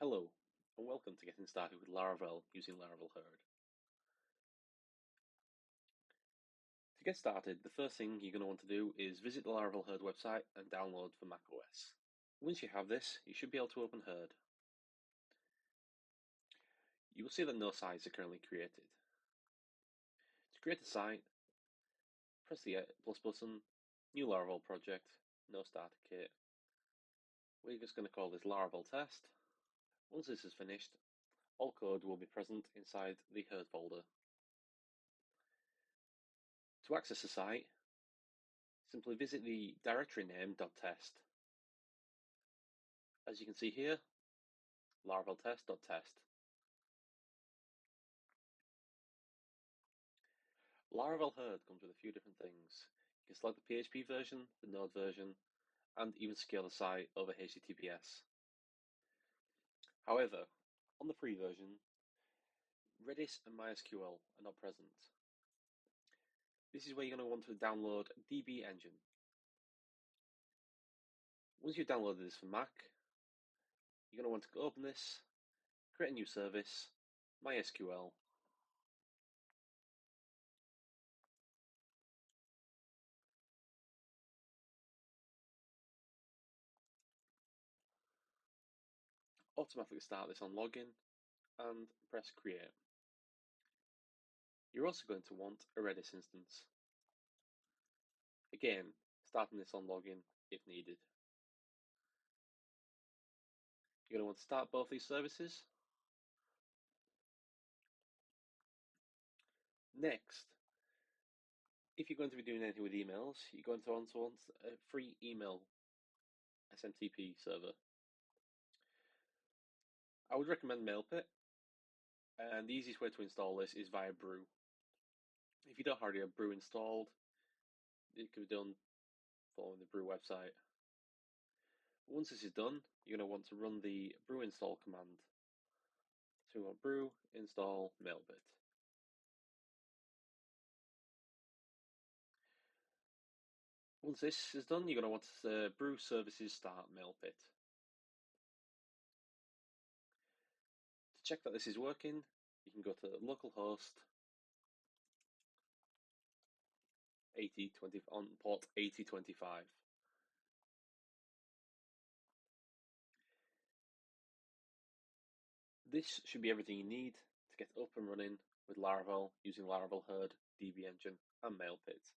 Hello, and welcome to getting started with Laravel using Laravel Herd. To get started, the first thing you're going to want to do is visit the Laravel Herd website and download for macOS. Once you have this, you should be able to open Herd. You will see that no sites are currently created. To create a site, press the plus button, New Laravel project, no starter kit. We're just going to call this Laravel test. Once this is finished, all code will be present inside the Herd folder. To access the site, simply visit the directory name .test. As you can see here, Laravel test.test. Laravel Herd comes with a few different things. You can select the PHP version, the Node version, and even scale the site over HTTPS. However, on the free version, Redis and mysql are not present. This is where you're going to want to download DBngin. Once you've downloaded this for Mac, you're going to want to open this, create a new service, mysql, automatically start this on login, and press create. You're also going to want a Redis instance. Again, starting this on login if needed. You're going to want to start both these services. Next, if you're going to be doing anything with emails, you're going to want a free email SMTP server. I would recommend mailpit, and the easiest way to install this is via brew. If you don't already have brew installed, it can be done following the brew website. Once this is done, you're going to want to run the brew install command. So we want brew install mailpit. Once this is done, you're going to want to brew services start mailpit. To check that this is working, you can go to localhost 8020 on port 8025. This should be everything you need to get up and running with Laravel using Laravel Herd, DBngin, and mailpit.